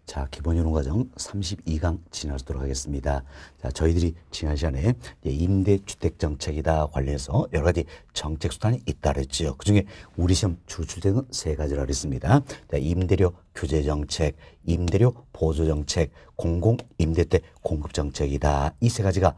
자, 기본이론과정 32강 지나도록 하겠습니다. 자, 저희들이 지난 시간에 임대주택정책이다 관련해서 여러 가지 정책 수단이 있다 그랬죠. 그 중에 우리 시험 주로 출제는 세 가지라 그랬습니다. 자, 임대료 규제정책, 임대료 보조정책, 공공임대주택 공급정책이다. 이 세 가지가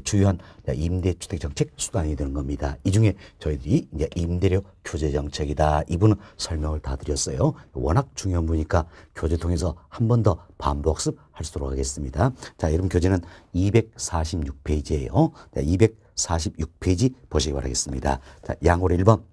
주요한 임대주택정책 수단이 되는 겁니다. 이 중에 저희들이 이제 임대료 규제정책이다. 이 부분은 설명을 다 드렸어요. 워낙 중요한 부분이니까 교재 통해서 한 번 더 반복학습 하도록 하겠습니다. 자, 여러분 교재는 246페이지예요. 246페이지 보시기 바라겠습니다. 자, 양호로 1번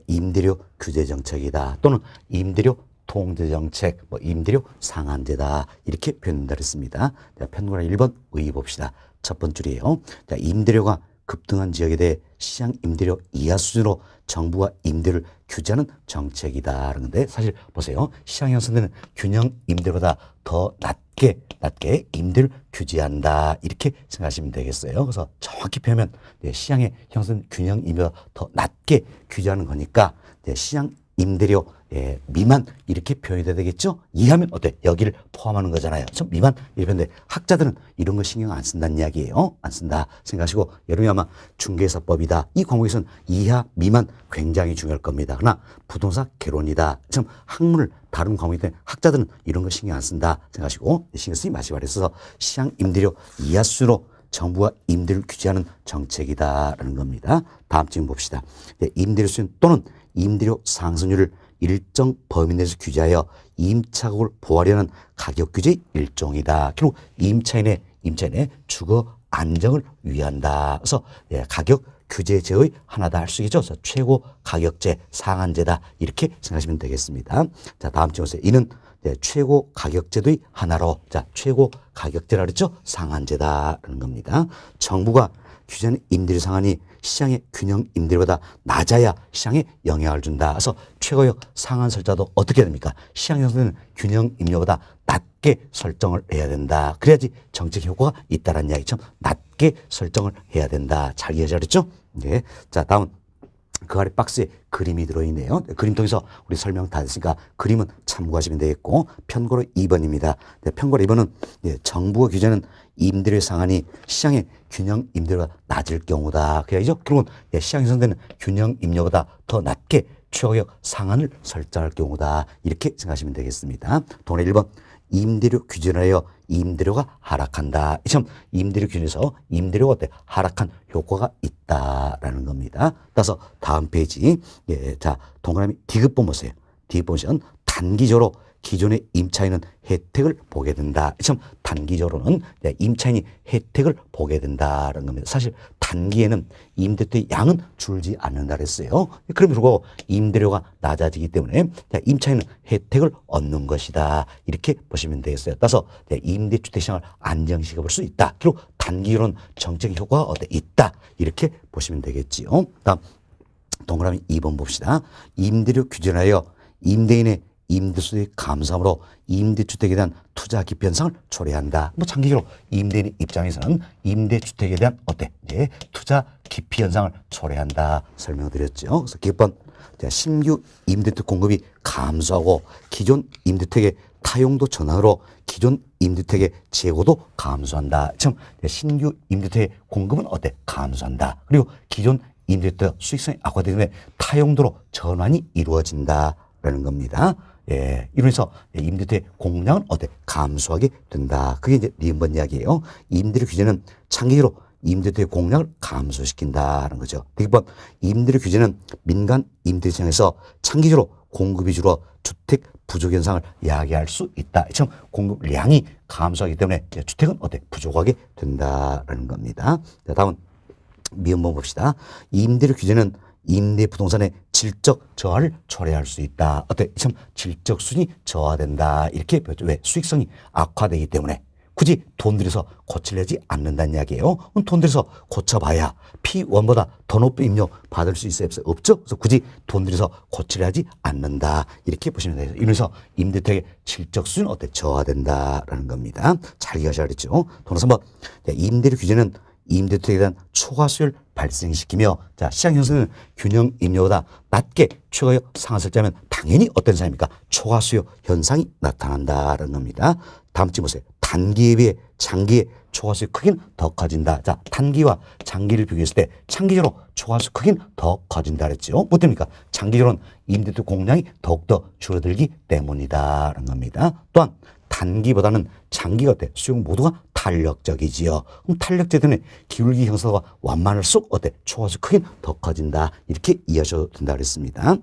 임대료 규제정책이다 또는 임대료 통제정책, 임대료 상한제다 이렇게 표현된다 그랬습니다. 자, 편고라 1번 의의 봅시다. 첫 번째 줄이에요. 자, 임대료가 급등한 지역에 대해 시장 임대료 이하 수준으로 정부가 임대를 규제하는 정책이다. 그런데 사실 보세요. 시장 형성되는 균형 임대료보다 더 낮게 임대를 규제한다. 이렇게 생각하시면 되겠어요. 그래서 정확히 표현하면 시장의 형성 균형 임대료보다 더 낮게 규제하는 거니까 시장 임대료 미만 이렇게 표현이 돼야 되겠죠? 이하면 어때? 여기를 포함하는 거잖아요. 좀 미만 이렇게 했는데 학자들은 이런 거 신경 안 쓴다는 이야기예요. 안 쓴다 생각하시고 여러분이 아마 중개사법이다. 이 과목에서는 이하 미만 굉장히 중요할 겁니다. 그러나 부동산 개론이다. 좀 학문을 다른 과목이기 때문에 학자들은 이런 거 신경 안 쓴다 생각하시고 신경 쓰지 마시기 바라서 시장 임대료 이하 수준으로 정부가 임대를 규제하는 정책이다라는 겁니다. 다음 질문 봅시다. 임대료 수준 또는 임대료 상승률을 일정 범위 내에서 규제하여 임차국을 보호하려는 가격 규제의 일종이다. 결국 임차인의 주거 안정을 위한다. 그래서 가격 규제 제의 하나다 할 수 있죠. 그래서 최고 가격제, 상한제다 이렇게 생각하시면 되겠습니다. 자, 다음 질문 보세요. 이는 최고 가격제도의 하나로 최고 가격제라 그랬죠. 상한제다라는 겁니다. 정부가 규제하는 임대료 상한이 시장의 균형 임대료보다 낮아야 시장에 영향을 준다. 그래서 최고의 상한 설정도 어떻게 해야 됩니까? 시장 형성되는 균형 임대료보다 낮게 설정을 해야 된다. 그래야지 정책 효과가 있다는 이야기처럼 낮게 설정을 해야 된다. 잘 이해하셨죠? 네. 자, 다음. 그 아래 박스에 그림이 들어있네요. 그림 통해서 우리 설명 다 했으니까 그림은 참고하시면 되겠고 편고로 2번입니다. 편고로 2번은 정부가 규제하는 임대료 상한이 시장의 균형 임대료가 낮을 경우다. 그래야죠. 그러면 시장 형성되는 균형 임대료보다 더 낮게 최고가격 상한을 설정할 경우다. 이렇게 생각하시면 되겠습니다. 동네 1번 임대료 규제를 하여 임대료가 하락한다. 이 점 임대료 규제에서 임대료가 어때? 하락한 효과가 있다라는 겁니다. 따라서 다음 페이지 자 동그라미 D급 보세요. D급 보시면 단기적으로 기존의 임차인은 혜택을 보게 된다. 이 점 단기적으로는 임차인이 혜택을 보게 된다는 겁니다. 사실 단기에는 임대료의 양은 줄지 않는다 그랬어요. 그러므로 임대료가 낮아지기 때문에 임차인은 혜택을 얻는 것이다. 이렇게 보시면 되겠어요. 따라서 임대주택 시장을 안정시켜 볼 수 있다. 그리고 단기로는 정책 효과가 있다. 이렇게 보시면 되겠지요. 다음 동그라미 2번 봅시다. 임대료 규제를 하여 임대인의 임대수익 감소함으로 임대주택에 대한 투자 기피 현상을 초래한다. 장기적으로 임대인 입장에서는 임대주택에 대한 투자 기피 현상을 초래한다. 설명드렸죠. 그래서 기업번 신규 임대주택 공급이 감소하고 기존 임대주택의 타용도 전환으로 기존 임대주택의 재고도 감소한다. 즉 신규 임대주택의 공급은 감소한다. 그리고 기존 임대주택 수익성이 악화되기 때문에 타용도로 전환이 이루어진다라는 겁니다. 이러면서 임대주택 공량은 감소하게 된다. 그게 이제 니은번 이야기예요. 임대료 규제는 장기적으로 임대주택 공량을 감소시킨다는 거죠. 1번 임대료 규제는 민간 임대 시장에서 장기적으로 공급이 줄어 주택 부족 현상을 야기할 수 있다. 참 공급량이 감소하기 때문에 주택은 부족하게 된다라는 겁니다. 자, 다음은 미음번 봅시다. 임대료 규제는 임대 부동산의 질적 저하를 초래할 수 있다. 참 질적 수준이 저하된다. 이렇게 왜 수익성이 악화되기 때문에 굳이 돈 들여서 고치려지 않는다는 이야기예요. 돈 들여서 고쳐봐야 P1보다 더 높은 임료 받을 수 있어요? 없죠? 그래서 굳이 돈 들여서 고치려 하지 않는다. 이렇게 보시면 돼요. 이러면서 임대주택의 질적 수준은 저하된다라는 겁니다. 잘 이해하셔야 겠죠. 동사 3번 임대료 규제는 임대주택에 대한 초과 수요를 발생시키며 시장 형성은 균형 임대보다 낮게 최고의 상한 설정하면 당연히 어떤 사람입니까? 초과 수요 현상이 나타난다는 겁니다. 다음 주 보세요. 단기에 비해 장기의 초과 수요 크기는 더 커진다. 자, 단기와 장기를 비교했을 때 장기적으로 초과 수요 크기는 더 커진다 그랬죠. 뭐 때문입니까? 장기적으로는 임대토 공량이 더욱더 줄어들기 때문이다라는 겁니다. 또한 단기보다는 장기가 어때? 수용 모두가 탄력적이지요. 그럼 탄력적 때문에 기울기 형성과 완만할수록 어때? 초과 수요 크기는 더 커진다. 이렇게 이해하셔도 된다 그랬습니다.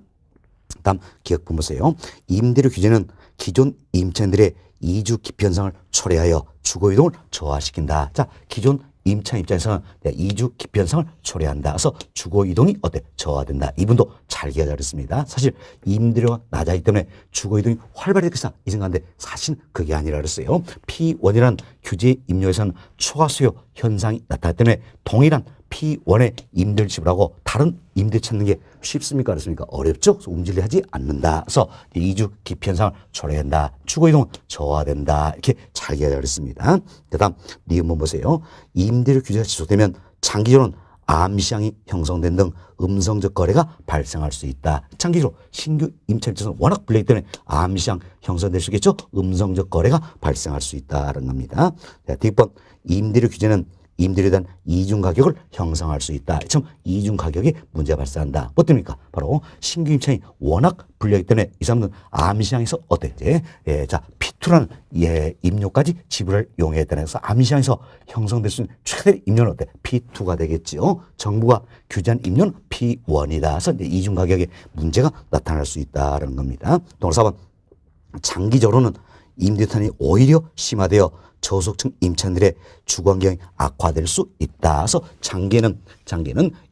다음 기억본 보세요. 임대료 규제는 기존 임차인들의 이주 기피 현상을 초래하여 주거 이동을 저하시킨다. 자, 기존 임차 입장에서는 이주 기피 현상을 초래한다. 그래서 주거 이동이 어때? 저하된다. 이분도 잘 기억하자 그랬습니다. 사실 임대료가 낮아지기 때문에 주거 이동이 활발히 됐다 이 생각인데 사실 그게 아니라 그랬어요. P1이라는 규제 임료에서는 초과 수요 현상이 나타나기 때문에 동일한 P1의 임대를 지불하고 다른 임대 찾는 게 쉽습니까? 그렇습니까? 어렵죠? 그래서 움직이지 않는다. 그래서 이주 기피 현상을 초래한다. 주거 이동은 저하된다. 이렇게 잘 기억하자 그랬습니다. 그다음 니은번 보세요. 임대료 규제가 지속되면 장기적으로는 암시장이 형성된 등 음성적 거래가 발생할 수 있다. 장기적으로 신규 임차 입장에서는 워낙 불리기 때문에 암시장 형성될 수 있겠죠. 음성적 거래가 발생할 수 있다는 겁니다. 뒷번 임대료 규제는 임대료에 대한 이중 가격을 형성할 수 있다. 참 이중 가격에 문제가 발생한다. 뭐 때문입니까? 바로 신규 임차인이 워낙 불리하기 때문에 이 사람들은 암시장에서 어땠지? 자, P2라는 임료까지 지불을 용해했다는 해서 암시장에서 형성될 수 있는 최대 임료는 어때? P2가 되겠지요. 정부가 규제한 임료는 P1이다. 그래서 이제 이중 가격에 문제가 나타날 수 있다는 겁니다. 동으로 4번 장기적으로는 임대탄이 오히려 심화되어 저소득층 임차인들의 주거 환경이 악화될 수 있다. 그래서 장기는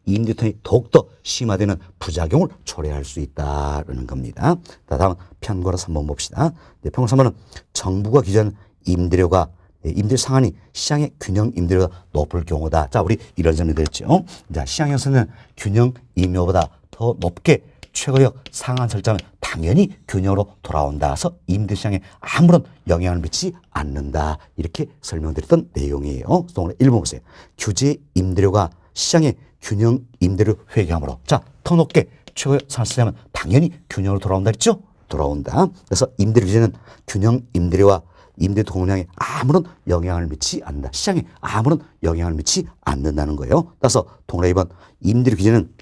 임대탄이 더욱더 심화되는 부작용을 초래할 수 있다는 겁니다. 다음 편거라 3번 봅시다. 편거 3번은 정부가 규제한 임대료 상한이 시장의 균형 임대료가 높을 경우다. 자, 우리 이런 점이 됐죠. 자, 시장에서는 균형 임료보다 더 높게 최고역 상한 설정은 당연히 균형으로 돌아온다. 그래서 임대시장에 아무런 영향을 미치지 않는다. 이렇게 설명드렸던 내용이에요. 오늘 1번 보세요. 규제 임대료가 시장의 균형 임대료 회귀함으로 자, 더 높게 최고역 상한 설정은 당연히 균형으로 돌아온다 했죠? 돌아온다. 그래서 임대료 규제는 균형 임대료와 임대 동량에 아무런 영향을 미치지 않는다. 시장에 아무런 영향을 미치지 않는다는 거예요. 따라서 동일하 2번 임대료 규제는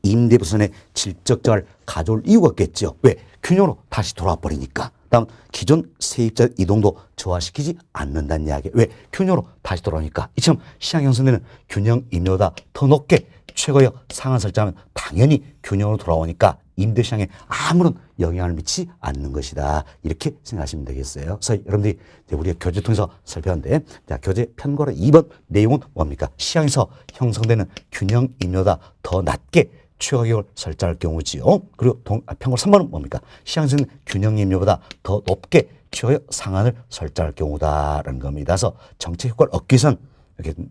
임대부선의 질적 저하를 가져올 이유가 없겠죠. 왜? 균형으로 다시 돌아와 버리니까. 다음 기존 세입자 이동도 저하시키지 않는다는 이야기. 왜? 균형으로 다시 돌아오니까. 이처럼 시장 형성되는 균형 임료보다 더 높게 최고역 상한 설정하면 당연히 균형으로 돌아오니까 임대시장에 아무런 영향을 미치지 않는 것이다. 이렇게 생각하시면 되겠어요. 그래서 여러분들이 우리가 교재 통해서 살펴봤는데 자, 교재 편거라 2번 내용은 뭡니까? 시장에서 형성되는 균형 임료보다 더 낮게 최고가격을 설정할 경우지요. 그리고 편거 3번은 뭡니까? 시장에서는 균형 임료보다 더 높게 최고가격 상한을 설정할 경우다라는 겁니다. 그래서 정책 효과를 얻기 위해선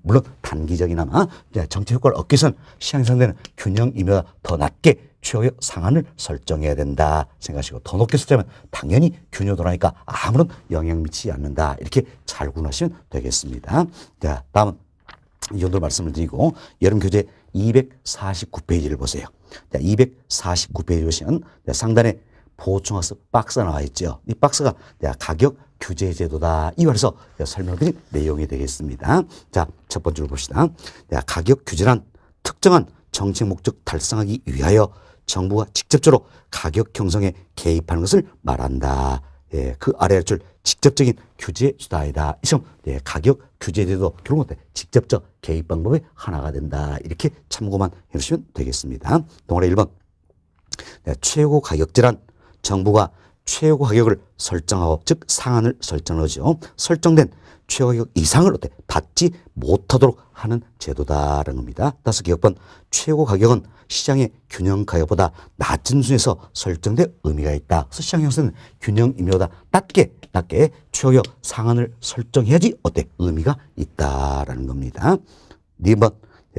물론 단기적이나마 정책 효과를 얻기 위해선 시장에서 되는 균형 임료보다 더 낮게 최고가격 상한을 설정해야 된다 생각하시고 더 높게 설정하면 당연히 균형 돌아니까 아무런 영향 미치지 않는다. 이렇게 잘 구분하시면 되겠습니다. 자, 다음은 이 정도 말씀을 드리고 여름 교재 249페이지를 보세요. 자, 249페이지 보시면 상단에 보충학습 박스가 나와 있죠. 이 박스가 가격 규제 제도다. 이와서 설명을 드린 내용이 되겠습니다. 자, 첫 번째로 봅시다. 가격 규제란 특정한 정책 목적 달성하기 위하여 정부가 직접적으로 가격 형성에 개입하는 것을 말한다. 그 아래 할 줄 직접적인 규제 수단이다. 이처럼 가격 규제제도 결국 직접적 개입 방법의 하나가 된다. 이렇게 참고만 해주시면 되겠습니다. 동아리 1번 최고 가격제란 정부가 최고 가격을 설정하고 즉 상한을 설정하죠. 설정된 최고 가격 이상을 받지 못하도록 하는 제도다라는 겁니다. 따라서 기억번 최고 가격은 시장의 균형 가격보다 낮은 수준에서 설정된 의미가 있다. 그래서 시장 형성은 균형 임료보다 낮게 최고 가격 상한을 설정해야지 의미가 있다라는 겁니다. 2번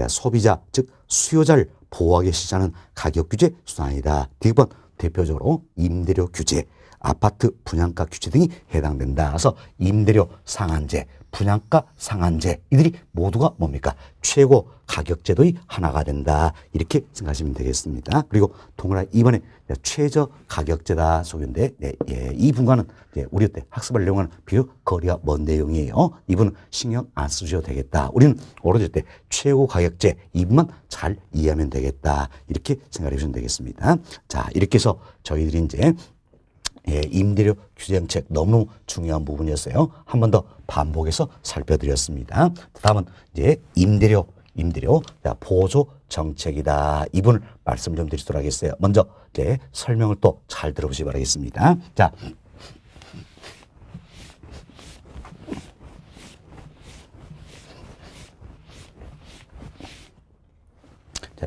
소비자 즉 수요자를 보호하기 위해 시작하는 가격 규제 수단이다. D번 대표적으로 임대료 규제, 아파트 분양가 규제 등이 해당된다. 그래서 임대료 상한제, 분양가 상한제 이들이 모두가 뭡니까? 최고 가격제도의 하나가 된다. 이렇게 생각하시면 되겠습니다. 그리고 동그라미 2번에 최저 가격제다 속인데 이 분과는 우리 때 학습을 내용하는 비교 거리가 먼 내용이에요. 이분은 신경 안 쓰셔도 되겠다. 우리는 오로지 때 최고 가격제 이 부분만 잘 이해하면 되겠다. 이렇게 생각해 주시면 되겠습니다. 자, 이렇게 해서 저희들이 이제 임대료 규제정책 너무 중요한 부분이었어요. 한 번 더 반복해서 살펴드렸습니다. 다음은 이제 임대료 보조 정책이다. 이분을 말씀 좀 드리도록 하겠어요. 먼저 설명을 또 잘 들어보시기 바라겠습니다. 자,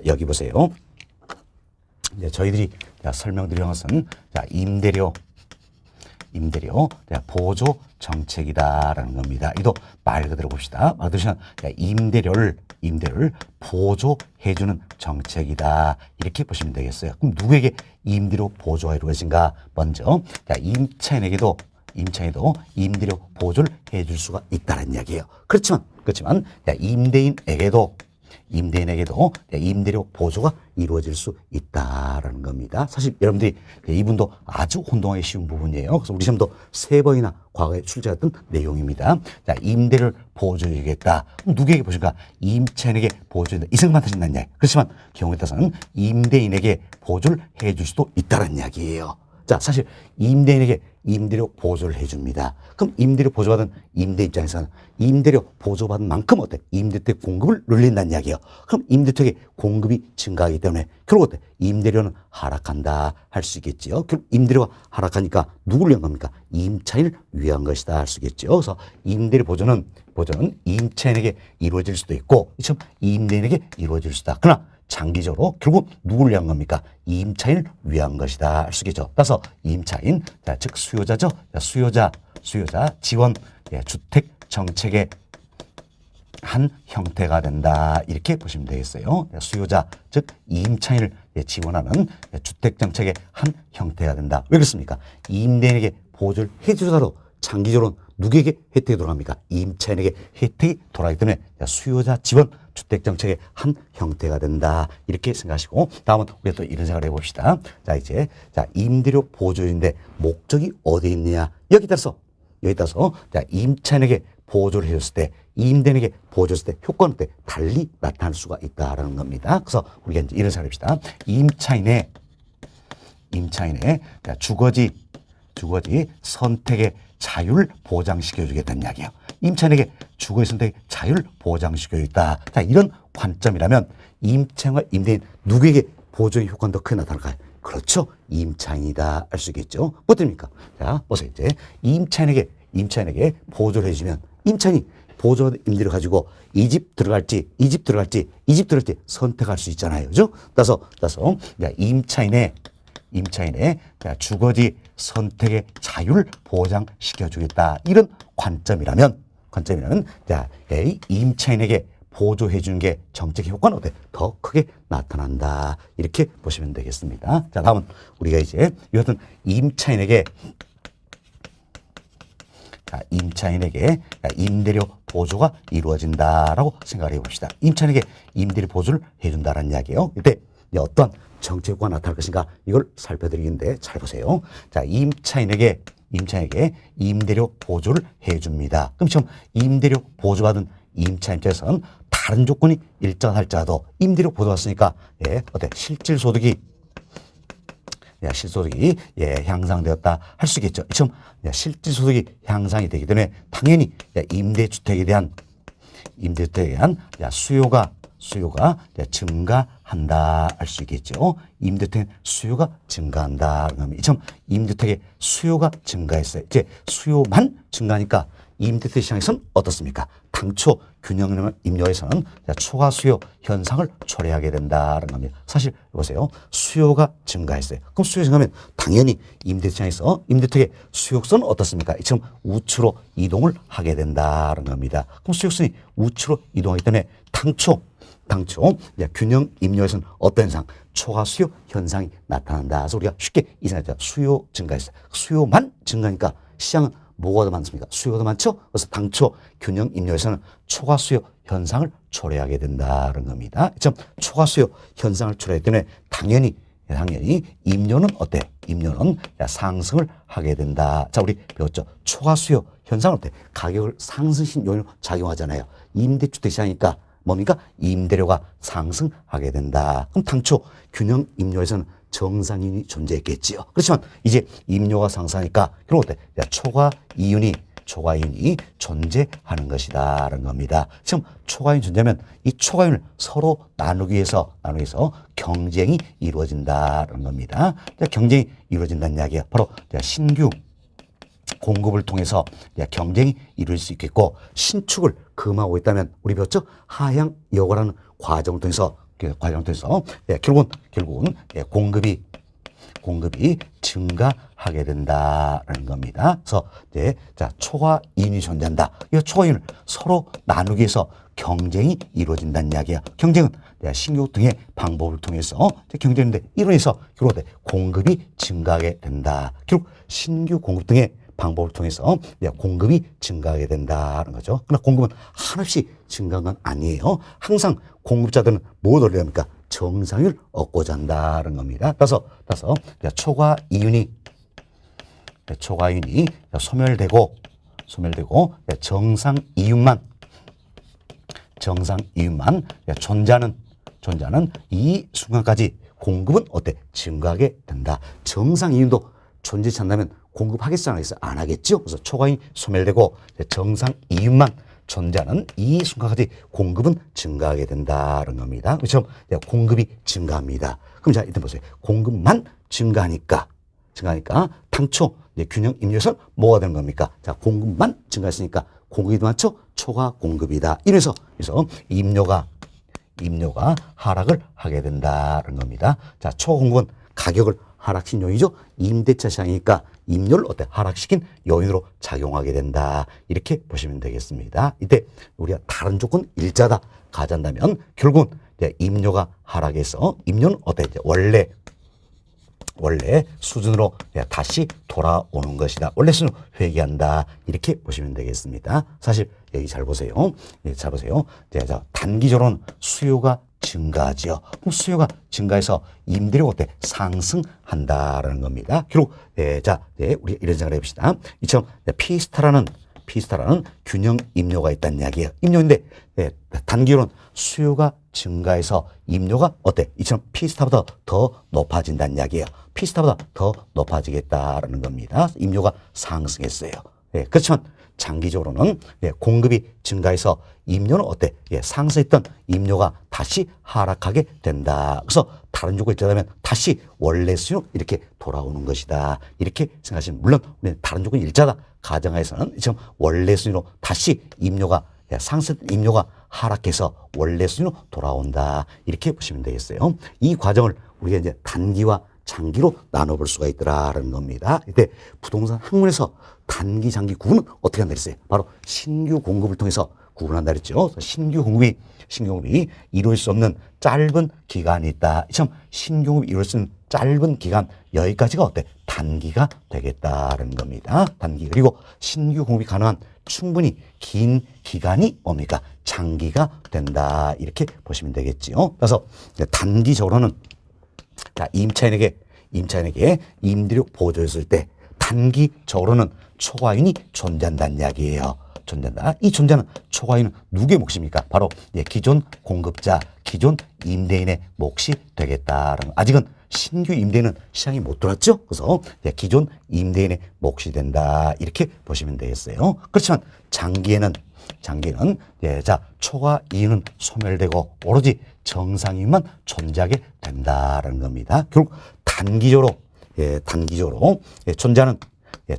여기 보세요. 저희들이 설명드린 것은 임대료 보조 정책이다라는 겁니다. 이도 말 그대로 봅시다. 말 그대로 임대료를 보조해주는 정책이다. 이렇게 보시면 되겠어요. 그럼 누구에게 임대료 보조가 이루어진가 먼저 임차인에게도 임대료 보조를 해줄 수가 있다는 이야기예요. 그렇지만 임대인에게도 임대료 보조가 이루어질 수 있다라는 겁니다. 사실 여러분들이 이분도 아주 혼동하기 쉬운 부분이에요. 그래서 우리 시험도 3번이나 과거에 출제했던 내용입니다. 자, 임대를 보조해주겠다. 누구에게 보조가? 임차인에게 보조해준다. 이 생각만 하신다는 이야기. 그렇지만 경우에 따라서는 임대인에게 보조를 해줄 수도 있다는 이야기예요. 자, 사실 임대인에게 임대료 보조를 해줍니다. 그럼 임대료 보조받은 임대 입장에서는 임대료 보조받은 만큼 임대주택 공급을 늘린다는 이야기예요. 그럼 임대주택의 공급이 증가하기 때문에 결국 임대료는 하락한다 할 수 있겠지요. 그럼 임대료가 하락하니까 누구를 위한 겁니까? 임차인을 위한 것이다 할 수 있겠죠. 그래서 임대료 보조는 임차인에게 이루어질 수도 있고 임대인에게 이루어질 수다. 그러나 장기적으로 결국 누구를 위한 겁니까? 임차인을 위한 것이다 할 수 있겠죠. 따라서 임차인, 즉 수요자죠. 수요자 지원 주택 정책의 한 형태가 된다. 이렇게 보시면 되겠어요. 수요자, 즉 임차인을 지원하는 주택 정책의 한 형태가 된다. 왜 그렇습니까? 임대인에게 보조를 해주더라도 장기적으로 누구에게 혜택이 돌아갑니까? 임차인에게 혜택이 돌아가기 때문에 수요자 지원 주택 정책의 한 형태가 된다. 이렇게 생각하시고 다음은 우리가 또 이런 생각을 해봅시다. 임대료 보조인데 목적이 어디에 있느냐? 여기 따라서 임차인에게 보조를 해줬을 때 임대인에게 보조했을 때 효과는 달리 나타날 수가 있다라는 겁니다. 그래서 우리가 이제 이런 생각을 해봅시다. 임차인의 주거지 선택의 자유를 보장시켜주겠다는 이야기예요. 임차인에게 주거의 선택의 자유를 보장시켜주겠다. 자, 이런 관점이라면 임차인과 임대인 누구에게 보조의 효과는 더 크게 나타날까요? 그렇죠. 임차인이다 할 수 있겠죠. 뭐 때문입니까? 자, 보세요. 이제 임차인에게 보조를 해주면 임차인이 보조 임대를 가지고 이 집 들어갈지 선택할 수 있잖아요. 그죠? 따라서 임차인의 주거지 선택의 자유를 보장시켜주겠다. 이런 관점이라면 임차인에게 보조해 주는 게 정책의 효과는 더 크게 나타난다. 이렇게 보시면 되겠습니다. 자, 다음은 우리가 이제 이것은 임차인에게 임대료 보조가 이루어진다라고 생각을 해봅시다. 임차인에게 임대료 보조를 해준다라는 이야기예요. 이때 어떤 정책 효과가 나타날 것인가 이걸 살펴드리는데 잘 보세요. 자, 임차인에게 임대료 보조를 해줍니다. 그럼 지금 임대료 보조받은 임차인 입장에서는 다른 조건이 일정하다 할지라도 임대료 보조받았으니까 실질소득이 향상되었다 할 수 있겠죠. 지금 실질소득이 향상이 되기 때문에 당연히 임대주택에 대한 수요가 증가한다 할 수 있겠죠. 임대주택 수요가 증가한다. 지금 임대주택의 수요가 증가했어요. 이제 수요만 증가하니까 임대주택 시장에서는 어떻습니까? 당초 균형 임료에서는 초과 수요 현상을 초래하게 된다는 겁니다. 사실 보세요. 수요가 증가했어요. 그럼 수요 증가하면 당연히 임대주택 시장에서 임대주택의 수요성은 어떻습니까? 지금 우측으로 이동을 하게 된다는 겁니다. 그럼 수요성이 우측으로 이동하기 때문에 당초 균형 임료에서는 어떤 현상? 초과 수요 현상이 나타난다. 그래서 우리가 쉽게 이 생각이죠. 수요 증가했어요. 수요만 증가하니까 시장은 뭐가 더 많습니까? 수요가 더 많죠? 그래서 당초 균형 임료에서는 초과 수요 현상을 초래하게 된다는 겁니다. 초과 수요 현상을 초래하기 때문에 당연히 임료는 어때? 임료는 상승을 하게 된다. 자, 우리 배웠죠? 초과 수요 현상은 어때? 가격을 상승신 요인으로 작용하잖아요. 임대주택 시장이니까 뭡니까? 임대료가 상승하게 된다. 그럼 당초 균형 임료에서는 정상인이 존재했겠지요. 그렇지만 이제 임료가 상승하니까 그럼 어때? 초과 이윤이 존재하는 것이다라는 겁니다. 지금 초과이윤이 존재하면 이 초과이윤을 서로 나누기 위해서 경쟁이 이루어진다는 겁니다. 경쟁이 이루어진다는 이야기야. 바로 신규 공급을 통해서 경쟁이 이루어질 수 있겠고, 신축을 금하고 있다면 우리 배웠죠? 하향 여과라는 과정을 통해서 결국은 공급이 증가하게 된다는 겁니다. 그래서 초과 이윤이 존재한다. 이 초과 이윤을 서로 나누기 위해서 경쟁이 이루어진다는 이야기야. 경쟁은 신규 등의 방법을 통해서 경쟁인데 이론에서 결국 공급이 증가하게 된다. 결국 신규 공급 등의 방법을 통해서 공급이 증가하게 된다는 거죠. 그러나 공급은 한없이 증가한 건 아니에요. 항상 공급자들은 뭘 노려야 합니까? 정상을 얻고자 한다는 겁니다. 따라서 초과 이윤이 소멸되고 정상 이윤만 존재하는 이 순간까지 공급은 어때? 증가하게 된다. 정상 이윤도 존재치 않다면 공급하겠어 안 하겠어? 안 하겠죠. 그래서 초과이윤이 소멸되고 정상 이윤만 존재하는 이 순간까지 공급은 증가하게 된다는 겁니다. 그렇죠? 공급이 증가합니다. 그럼 자, 일단 보세요. 공급만 증가하니까 당초 균형 임료에서 뭐가 되는 겁니까? 자, 공급만 증가했으니까 공급이 더 많죠? 초과 공급이다. 이래서 임료가 하락을 하게 된다는 겁니다. 자, 초공급은 가격을 하락시킨 요인이죠. 임대차 시장이니까 임료를 하락시킨 요인으로 작용하게 된다. 이렇게 보시면 되겠습니다. 이때 우리가 다른 조건 일자다 가져간다면 결국은 임료가 하락해서 임료는 원래 수준으로 다시 돌아오는 것이다. 원래 수준으로 회귀한다. 이렇게 보시면 되겠습니다. 사실 여기 잘 보세요. 단기적으로는 수요가 증가하죠. 그럼 수요가 증가해서 임대료가 상승한다라는 겁니다. 결국 우리 이런 생각을 해봅시다. 이처럼 P스타라는 균형 임료가 있다는 이야기예요. 임료인데 단기적으로는 수요가 증가해서 임료가 이처럼 P스타보다 더 높아진다는 이야기예요. P스타보다 더 높아지겠다라는 겁니다. 임료가 상승했어요. 그렇지만 장기적으로는 공급이 증가해서 임료는 상승했던 임료가 다시 하락하게 된다. 그래서 다른 조건이 있다면 다시 원래 수준으로 이렇게 돌아오는 것이다. 이렇게 생각하시면, 물론 다른 조건이 일자다 가정하에서는 지금 원래 수준으로 다시 임료가 상승했던 임료가 하락해서 원래 수준으로 돌아온다. 이렇게 보시면 되겠어요. 이 과정을 우리가 이제 단기와 장기로 나눠볼 수가 있더라는 겁니다. 이때 부동산 학문에서 단기, 장기 구분은 어떻게 한다 그랬어요? 바로 신규 공급을 통해서 구분한다 그랬죠. 신규 공급이 이루어질 수 없는 짧은 기간이 있다. 참 신규 공급이 이루어질 수 있는 짧은 기간, 여기까지가 단기가 되겠다는 겁니다. 단기. 그리고 신규 공급이 가능한 충분히 긴 기간이 뭡니까? 장기가 된다. 이렇게 보시면 되겠지요. 그래서 단기적으로는 임차인에게 임대료 보조했을 때 단기적으로는 초과이윤이 존재한다는 이야기예요. 이 존재하는 초과이윤은 누구의 몫입니까? 바로 기존 공급자, 기존 임대인의 몫이 되겠다라는. 아직은 신규 임대인은 시장이 못 들어왔죠. 그래서 기존 임대인의 몫이 된다. 이렇게 보시면 되겠어요. 그렇지만 장기에는 초과 이윤은 소멸되고 오로지 정상이윤만 존재하게 된다는 겁니다. 결국 단기적으로 존재하는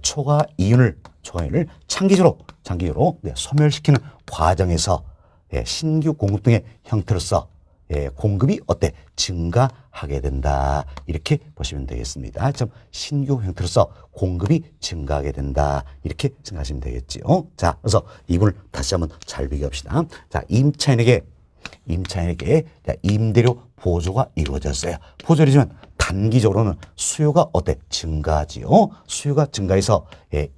초과 이윤을 장기적으로 소멸시키는 과정에서 신규 공급 등의 형태로서 공급이 증가하게 된다. 이렇게 보시면 되겠습니다. 신규 형태로서 공급이 증가하게 된다. 이렇게 생각하시면 되겠지요. 자, 그래서 이 부분을 다시 한번 잘 비교합시다. 자, 임차인에게 임대료 보조가 이루어졌어요. 보조이지만 단기적으로는 수요가 어때? 증가하지요. 수요가 증가해서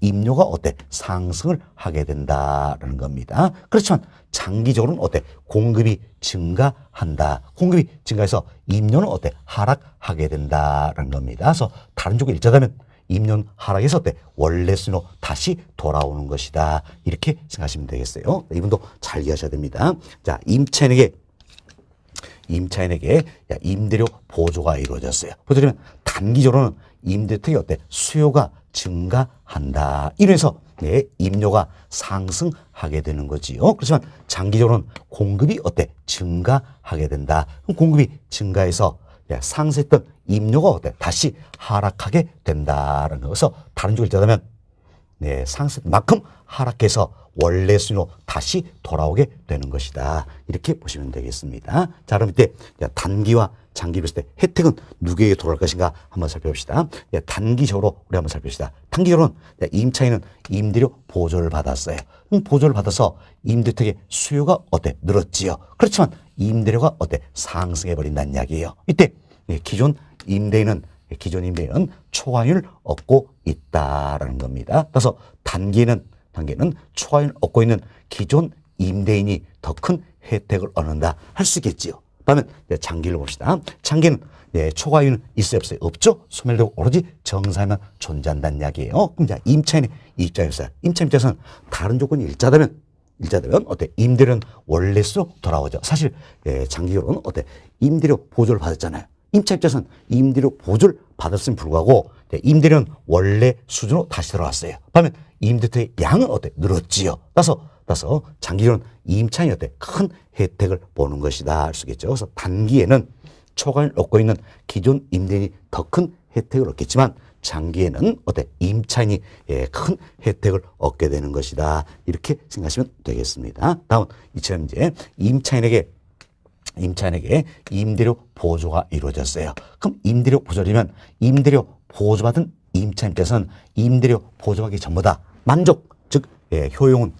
임료가 어때? 상승을 하게 된다라는 겁니다. 그렇지만 장기적으로는 어때? 공급이 증가한다. 공급이 증가해서 임료는 어때? 하락하게 된다라는 겁니다. 그래서 다른 쪽에 일자다면 임료는 하락해서 어때? 원래 수로 다시 돌아오는 것이다. 이렇게 생각하시면 되겠어요. 이분도 잘 이해하셔야 됩니다. 자, 임차인에게 임대료 보조가 이루어졌어요. 보조면 단기적으로는 임대택이 어때? 수요가 증가한다. 이래서 임료가 상승하게 되는 거지요. 그렇지만 장기적으로는 공급이 어때? 증가하게 된다. 그럼 공급이 증가해서 상승했던 임료가 어때? 다시 하락하게 된다는 거서 다른 쪽을 얘기하자면 상승 만큼 하락해서 원래 수로 다시 돌아오게 되는 것이다. 이렇게 보시면 되겠습니다. 자, 그럼 이때 단기와 장기로 봤을 때 혜택은 누구에게 돌아갈 것인가 한번 살펴봅시다. 단기적으로 우리 한번 살펴봅시다. 단기적으로는 임차인은 임대료 보조를 받았어요. 보조를 받아서 임대택의 수요가 어때? 늘었지요. 그렇지만 임대료가 어때? 상승해 버린다는 이야기예요. 이때 기존 임대인은 초과율을 얻고 있다라는 겁니다. 그래서 단기에는 초과율을 얻고 있는 기존 임대인이 더 큰 혜택을 얻는다 할 수 있겠지요. 그러면 장기를 봅시다. 장기는 초과율은 있어요, 없어요? 없죠. 소멸되고 오로지 정사에만 존재한다는 이야기예요. 그럼 이제 임차인의 입장에서 임차인 입장에서는 다른 조건이 일자다면 어때? 임대료는 원래 수로 돌아오죠. 사실 장기적으로는 어때? 임대료 보조를 받았잖아요. 임차 입장에서는 임대료 보조를 받았음에 불구하고 임대료는 원래 수준으로 다시 들어왔어요. 그러면 임대택의 양은 어때? 늘었지요. 따라서 장기적으로는 임차인이 어때? 큰 혜택을 보는 것이다 할 수 있겠죠. 그래서 단기에는 초과율을 얻고 있는 기존 임대인이 더 큰 혜택을 얻겠지만 장기에는 어때? 임차인이 큰 혜택을 얻게 되는 것이다. 이렇게 생각하시면 되겠습니다. 다음 이처럼 이제 임차인에게 임대료 보조가 이루어졌어요. 그럼 임대료 보조라면 임대료 보조받은 임차인 입장에서는 임대료 보조하기 전보다 만족, 즉 효용은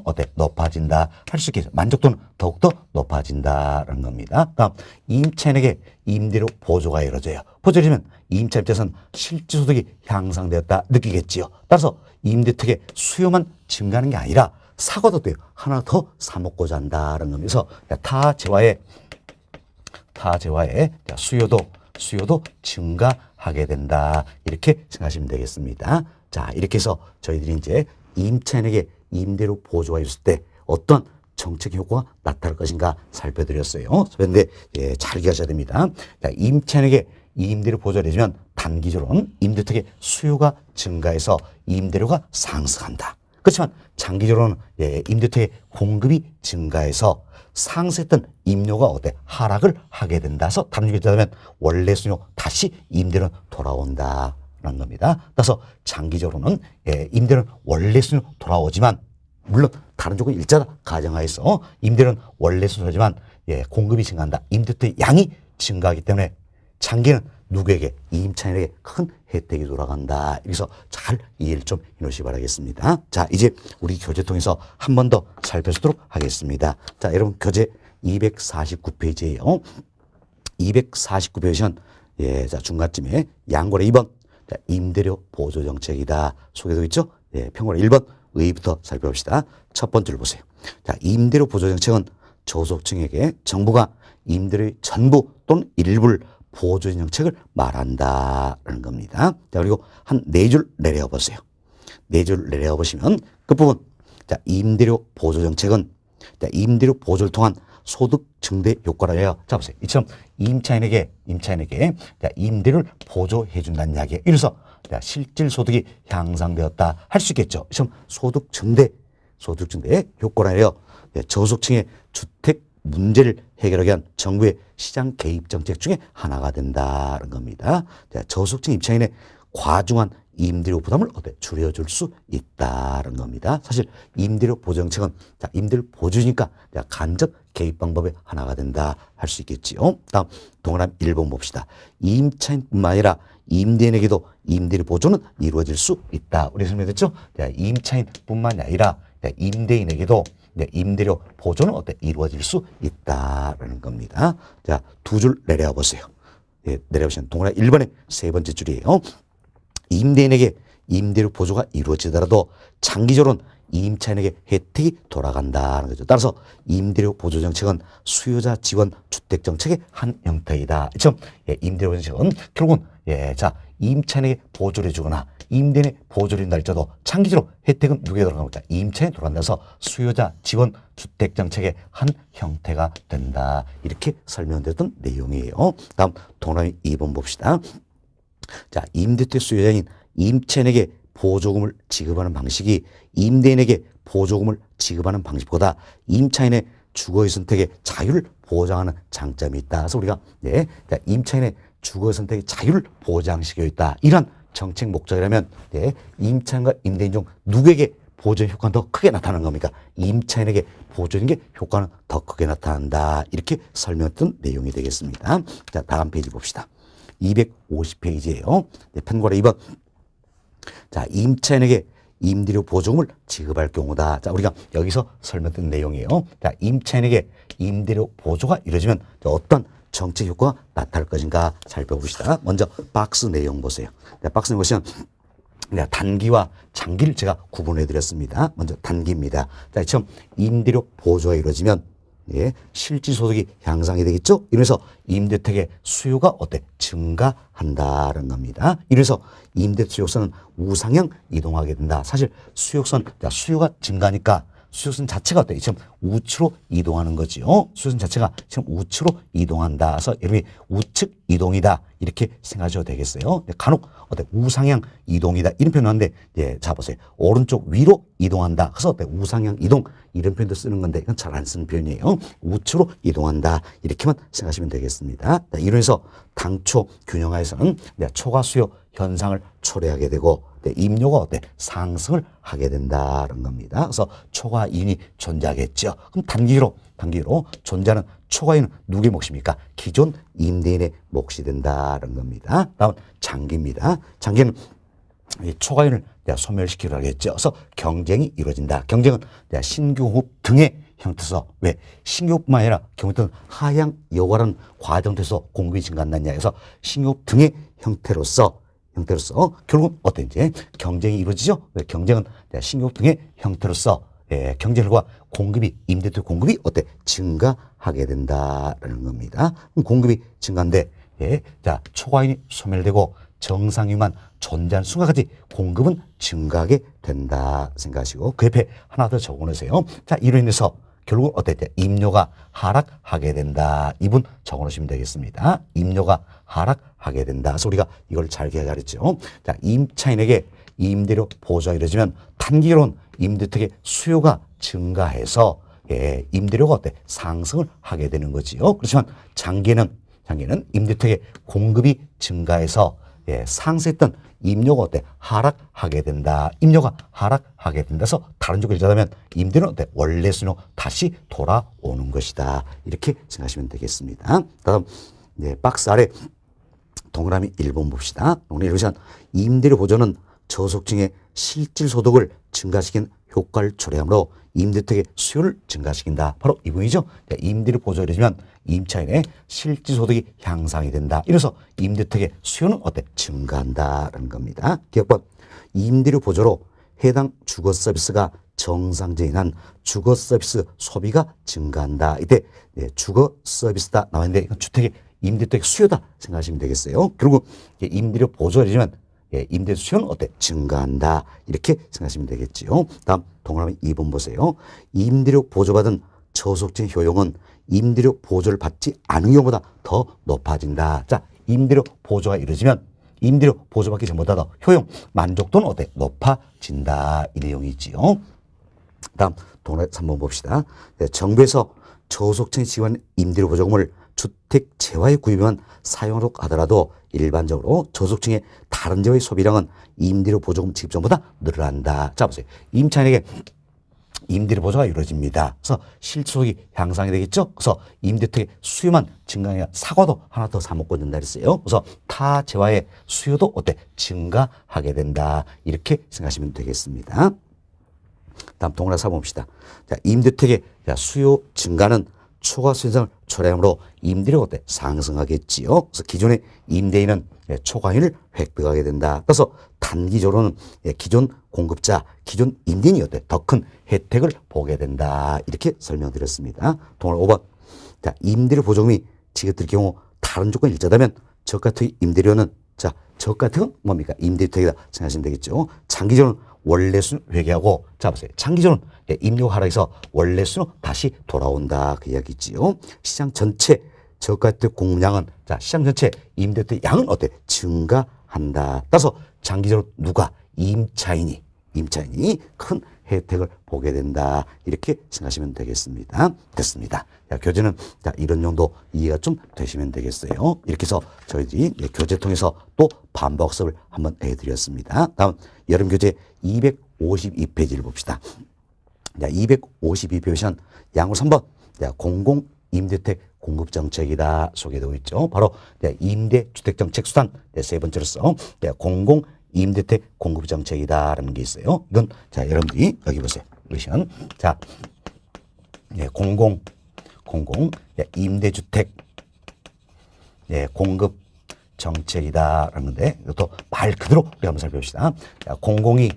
어때? 높아진다 할 수 있겠죠. 만족도는 더욱더 높아진다는 겁니다. 다음 임차인에게 임대료 보조가 이루어져요. 보조라면 임차인 입장에서는 실질소득이 향상되었다 느끼겠지요. 따라서 임대택의 수요만 증가하는 게 아니라 사고도 돼요. 하나 더 사먹고자 한다는 겁니다. 타재화의 수요도 증가하게 된다. 이렇게 생각하시면 되겠습니다. 자, 이렇게 해서 저희들이 이제 임차인에게 임대료 보조가 있을 때 어떤 정책 효과가 나타날 것인가 살펴드렸어요. 그런데 잘 기억하셔야 됩니다. 임차인에게 임대료 보조를 해주면 단기적으로는 임대택의 수요가 증가해서 임대료가 상승한다. 그렇지만 장기적으로는 임대택의 공급이 증가해서 상승했던 임료가 어때? 하락을 하게 된다서 다른 얘기를 하자면 원래 수요 다시 임대료는 돌아온다라는 겁니다. 따라서 장기적으로는 임대료는 원래 수요 돌아오지만 물론 다른 쪽은 일자다 가정하에서 임대료는 원래 수요지만 공급이 증가한다. 임대택의 양이 증가하기 때문에 장기는 누구에게? 임차인에게 큰 혜택이 돌아간다. 여기서 잘 이해를 좀 해놓으시기 바라겠습니다. 자, 이제 우리 교재 통해서 한 번 더 살펴보도록 하겠습니다. 자, 여러분 교재 249페이지예요. 249페이지는 자, 중간쯤에 양고래 2번 자, 임대료 보조 정책이다. 소개되어 있죠? 평고래 1번 의의부터 살펴봅시다. 첫 번째를 보세요. 자, 임대료 보조 정책은 저소득층에게 정부가 임대료의 전부 또는 일부를 보조 정책을 말한다라는 겁니다. 자, 그리고 한 네 줄 내려 보세요. 네 줄 내려 보시면 끝부분 자, 임대료 보조 정책은 자, 임대료 보조를 통한 소득 증대 효과를 해요. 자, 보세요. 이처럼 임차인에게 자, 임대료를 보조해 준다는 이야기예요. 이래서 자, 실질 소득이 향상되었다 할 수 있겠죠. 이처럼 소득 증대 효과를 해요. 저소득층의 주택 문제를 해결하기 위한 정부의 시장 개입 정책 중에 하나가 된다는 겁니다. 저소득층 임차인의 과중한 임대료 부담을 줄여줄 수 있다는 겁니다. 사실 임대료 보조 정책은 임대료 보조니까 간접 개입 방법의 하나가 된다 할 수 있겠지요. 다음 동그라미 1번 봅시다. 임차인뿐만 아니라 임대인에게도 임대료 보조는 이루어질 수 있다. 우리 설명했죠? 임차인뿐만 아니라 임대인에게도 임대료 보조는 이루어질 수 있다라는 겁니다. 자, 두 줄 내려 보세요. 예, 내려보시면 동그라미 1번의 세 번째 줄이에요. 임대인에게 임대료 보조가 이루어지더라도 장기적으로는 임차인에게 혜택이 돌아간다는 거죠. 따라서 임대료 보조 정책은 수요자 지원 주택 정책의 한 형태이다. 그렇죠? 예, 임대료 정책은 결국은 자 임차인에게 보조를 해주거나 임대인에 보조를 준다 할지라도 장기적으로 혜택은 누구에게 돌아갑니까? 임차인에 돌아간다서 수요자 지원 주택 정책의 한 형태가 된다. 이렇게 설명됐던 내용이에요. 다음 동그라미 2번 봅시다. 자, 임대주택 수요자인 임차인에게 보조금을 지급하는 방식이 임대인에게 보조금을 지급하는 방식보다 임차인의 주거의 선택의 자유를 보장하는 장점이 있다. 그래서 우리가 임차인의 주거의 선택의 자유를 보장시켜 있다. 이런 정책 목적이라면 임차인과 임대인 중 누구에게 보조 효과는 더 크게 나타나는 겁니까? 임차인에게 보조인 게 효과는 더 크게 나타난다. 이렇게 설명했던 내용이 되겠습니다. 자, 다음 페이지 봅시다. 250페이지예요. 편고라 2번. 자, 임차인에게 임대료 보조금을 지급할 경우다. 자, 우리가 여기서 설명드린 내용이에요. 자, 임차인에게 임대료 보조가 이루어지면 어떤 정책 효과가 나타날 것인가 살펴봅시다. 먼저 박스 내용 보세요. 자, 박스 내용 보시면 단기와 장기를 제가 구분해 드렸습니다. 먼저 단기입니다. 자, 처음 임대료 보조가 이루어지면 실질 소득이 향상이 되겠죠. 이래서 임대택의 수요가 증가한다는 겁니다. 이래서 임대택 수요선은 우상향 이동하게 된다. 사실 수요가 증가하니까 수요선 자체가 지금 우측으로 이동하는 거지요. 수요선 자체가 지금 우측으로 이동한다. 그래서 여러분이 우측 이동이다. 이렇게 생각하셔도 되겠어요. 간혹 우상향 이동이다. 이런 표현을 하는데, 자, 보세요. 오른쪽 위로 이동한다. 그래서 우상향 이동. 이런 표현도 쓰는 건데, 이건 잘 안 쓰는 표현이에요. 우측으로 이동한다. 이렇게만 생각하시면 되겠습니다. 이러면서 당초 균형하에서는 초과 수요 현상을 초래하게 되고, 임료가 상승을 하게 된다는 겁니다. 그래서 초과이윤이 존재하겠죠. 그럼 단기로 존재하는 초과이윤은 누구의 몫입니까? 기존 임대인의 몫이 된다는 겁니다. 다음 장기입니다. 장기는 초과이윤을 소멸시키려 하겠죠. 그래서 경쟁이 이루어진다. 경쟁은 신규 호흡 등의 형태에서 신규 호흡뿐만 아니라 경우는 하향 여과라는 과정에서 공급이 증가한다냐 해서 신규 호흡 등의 형태로서 결국은 어떤지 경쟁이 이루어지죠. 경쟁은 신규 등의 형태로서 경쟁 결과 임대주택 공급이 증가하게 된다는 겁니다. 그럼 공급이 증가인데 자, 초과인이 소멸되고 정상유만 존재하는 순간까지 공급은 증가하게 된다 생각하시고 그 옆에 하나 더 적어놓으세요. 자, 이로 인해서 결국 임료가 하락하게 된다. 이분 적어놓으시면 되겠습니다. 임료가 하락하게 된다. 그래서 우리가 이걸 잘 기억하랬죠. 자, 임차인에게 임대료 보조가 이루어지면 단기로는 임대택의 수요가 증가해서 임대료가 상승을 하게 되는 거지요. 그렇지만 장기는 임대택의 공급이 증가해서 상승했던 임료가 하락하게 된다. 임료가 하락하게 된다서 다른 쪽으로 얘기하자면 임대료는 원래 수로 다시 돌아오는 것이다. 이렇게 생각하시면 되겠습니다. 다음 박스 아래 동그라미 1번 봅시다. 동그라미 1번 임대료 보조는 저소득층의 실질 소득을 증가시킨 효과를 초래하므로 임대택의 수요를 증가시킨다. 바로 이 부분이죠. 임대료 보조가 이루어지면 임차인의 실질 소득이 향상이 된다. 이래서 임대택의 수요는 증가한다는 겁니다. 기억번 임대료 보조로 해당 주거 서비스가 정상적인 한 주거 서비스 소비가 증가한다. 이때 주거 서비스다 나왔는데 이건 주택의 임대택 수요다 생각하시면 되겠어요. 그리고 임대료 보조가 이루어지면 임대 수요는 증가한다. 이렇게 생각하시면 되겠지요. 다음 동그라미 2번 보세요. 임대료 보조받은 저소득층 효용은 임대료 보조를 받지 않은 경우보다 더 높아진다. 자, 임대료 보조가 이루어지면 임대료 보조받기 전보다 더 효용, 만족도는 높아진다. 이 내용이지요. 다음 동그라미 3번 봅시다. 정부에서 저소득층 지원 임대료 보조금을 주택 재화에 구입만 사용하도록 하더라도 일반적으로 저소득층의 다른 재화의 소비량은 임대료 보조금 지급 전보다 늘어난다. 자, 보세요. 임차인에게 임대료 보조가 이루어집니다. 그래서 실소득이 향상이 되겠죠. 그래서 임대택의 수요만 증가해야 사과도 하나 더 사 먹고 된다 그랬어요. 그래서 타 재화의 수요도 증가하게 된다. 이렇게 생각하시면 되겠습니다. 다음 동그라미 4번 봅시다. 자, 임대택의 수요 증가는 초과 수익성을 초래함으로 임대료가 어때? 상승하겠지요. 그래서 기존의 임대인은 초과인을 획득하게 된다. 따라서 단기적으로는 기존 공급자, 기존 임대인이 어때? 더 큰 혜택을 보게 된다. 이렇게 설명드렸습니다. 동월 5번. 자, 임대료 보조금이 지급될 경우 다른 조건이 일자다면 저가택 임대료는 자, 저가택은 뭡니까? 임대주택이다 생각하시면 되겠죠. 장기적으로는 원래수는 회개하고 자 보세요. 장기적으로는 임대료 하락해서 원래수로 다시 돌아온다 그 이야기지요. 시장 전체 저가택 공급량은 자 시장 전체 임대주택 양은 어때? 증가한다. 따라서 장기적으로 누가 임차인이 큰 혜택을 보게 된다. 이렇게 생각하시면 되겠습니다. 됐습니다. 자, 교재는 자, 이런 정도 이해가 좀 되시면 되겠어요. 이렇게 해서 저희들이 교재 통해서 또 반복습을 한번 해드렸습니다. 다음 여름 교재 252페이지를 봅시다. 자, 252페이지는 양호 3번 자, 공공임대주택 공급정책이다 소개되고 있죠. 바로 임대주택정책 수단 세 번째로서 공공임대주택 공급정책이다라는 게 있어요. 이건 자 여러분들이 여기 보세요. 보시면 자 임대주택 공급 정책이다라는 건데 이것도 말 그대로 우리 한번 살펴봅시다. 자, 공공이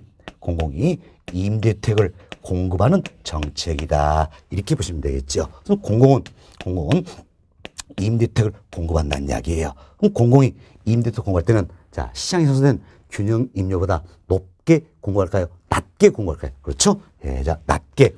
임대주택을 공급하는 정책이다. 이렇게 보시면 되겠죠. 그래서 공공은 임대주택을 공급한다는 이야기예요. 그럼 공공이 임대주택 공급할 때는 자, 시장에 선서된 균형 임료보다 높게 공급할까요? 낮게 공급할까요? 그렇죠? 예, 자, 낮게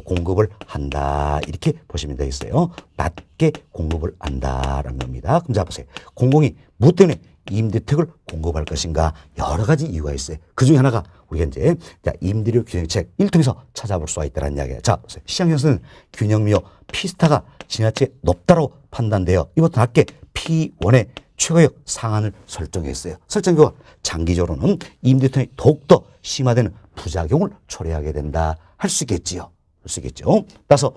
공급을 한다. 이렇게 보시면 되겠어요. 낮게 공급을 한다라는 겁니다. 그럼 자 보세요. 공공이 무엇 때문에 임대주택을 공급할 것인가? 여러 가지 이유가 있어요. 그 중에 하나가 우리가 이제 임대료 균형책 1통에서 찾아볼 수가 있다는 이야기예요. 자, 보세요. 시장에서는 균형료 P스타가 지나치게 높다고 판단되어 이것보다 낮게 P1의 최고역 상한을 설정했어요. 설정 결과 장기적으로는 임대주택이 더욱더 심화되는 부작용을 초래하게 된다. 할 수 있겠지요. 따라서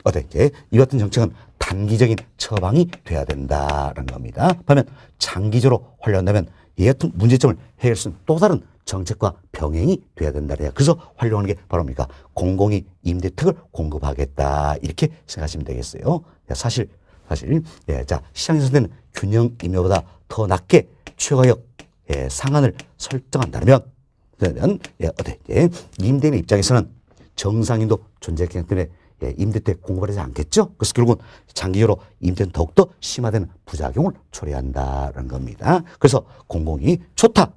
어떻게 이 같은 정책은 단기적인 처방이 돼야 된다라는 겁니다. 반면 장기적으로 활용한다면 이 같은 문제점을 해결할 수 있는 또 다른 정책과 병행이 돼야 된다래요. 그래서 활용하는 게 바로 뭡니까? 공공이 임대주택을 공급하겠다. 이렇게 생각하시면 되겠어요. 사실 자 시장에서 되는 균형 임대보다 더 낮게 최고역 상한을 설정한다면 어때? 임대인의 입장에서는 정상인도 존재했기 때문에 임대주택 공급을 하지 않겠죠? 그래서 결국은 장기적으로 임대는 더욱더 심화되는 부작용을 초래한다는 겁니다. 그래서 공공이 좋다.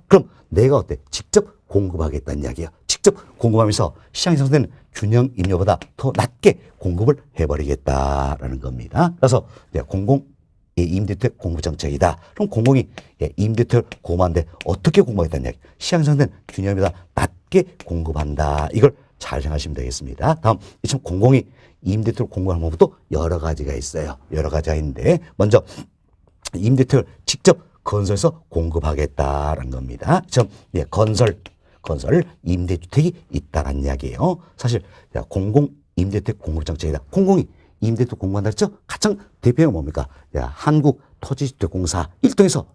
그럼 내가 어때? 직접 공급하겠다는 이야기예요. 직접 공급하면서 시장에서 선서되는 균형 임료보다 더 낮게 공급을 해버리겠다라는 겁니다. 그래서 공공 임대주택 공급 정책이다. 그럼 공공이 임대주택을 공급하는데 어떻게 공급하겠다는 이야기. 시장에서 선서된 균형보다 낮게 공급한다. 이걸 잘 생각하시면 되겠습니다. 다음 참 공공이 임대주택을 공급하는 방법도 여러 가지가 있어요. 여러 가지가 있는데 먼저 임대주택을 직접 건설해서 공급하겠다라는 겁니다. 참 건설 임대주택이 있다는 이야기예요. 사실 공공 임대주택 공급 정책이다. 공공이 임대주택 공급한다 했죠? 가장 대표가 뭡니까? 한국토지주택공사 1등에서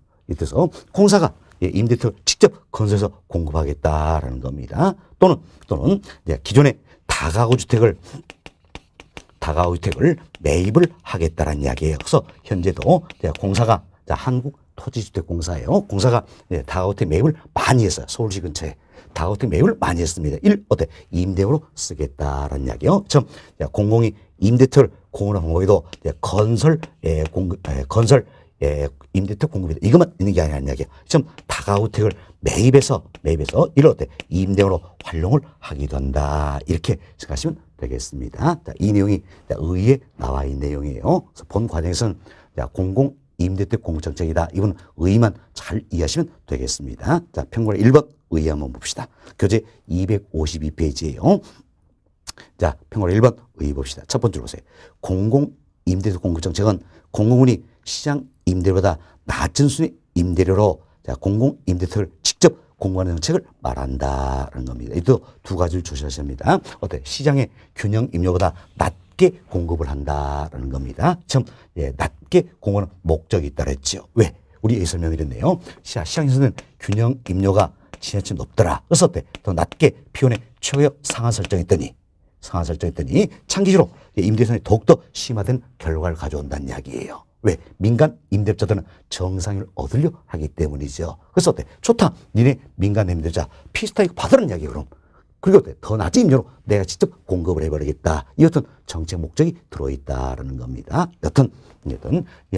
공사가 임대주택을 직접 건설해서 공급하겠다라는 겁니다. 또는 기존의 다가구 주택을 매입을 하겠다라는 이야기예요. 그래서 현재도 공사가 한국토지주택공사예요. 공사가 다가구주택 매입을 많이 했어요. 서울시 근처에. 다가구주택 매입을 많이 했습니다. 임대료로 쓰겠다라는 이야기요. 공공이 임대주택을 공급하는 방법에도 건설 임대주택 공급이 이것만 있는 게 아니라는 이야기예요. 다가구주택을 매입해서 이럴 때 임대료로 활용을 하기도 한다. 이렇게 생각하시면 되겠습니다. 자, 이 내용이 의의에 나와 있는 내용이에요. 그래서 본 과정에서는 공공 임대주택 공급정책이다. 이건 의의만 잘 이해하시면 되겠습니다. 자, 평균 1번 의의 한번 봅시다. 교재 252페이지예요. 자, 평균 1번 의의 봅시다. 첫 번째로 보세요. 공공 임대주택 공급정책은 공공운이 시장 임대료보다 낮은 수준의 임대료로 공공 임대주택을 직접 공급하는 정책을 말한다라는 겁니다. 이도 두 가지를 조심하셔야 합니다. 시장의 균형 임료보다 낮게 공급을 한다라는 겁니다. 낮게 공급하는 목적이 있다 그랬죠. 왜? 우리 여기 설명드렸네요. 시장에서는 균형 임료가 지나치게 높더라. 그래서 더 낮게 P1의 최고역 상한 설정했더니 상한 설정했더니 장기적으로 임대선이 더욱더 심화된 결과를 가져온다는 이야기예요. 왜? 민간 임대업자들은 정상을 얻으려 하기 때문이죠. 그래서 어때? 좋다. 니네 민간 임대업자 피스타 이거 받으라는 이야기예요. 그럼. 그리고 어때? 더 낮은 임료로 내가 직접 공급을 해버리겠다. 이 어떤 정책 목적이 들어있다라는 겁니다. 여튼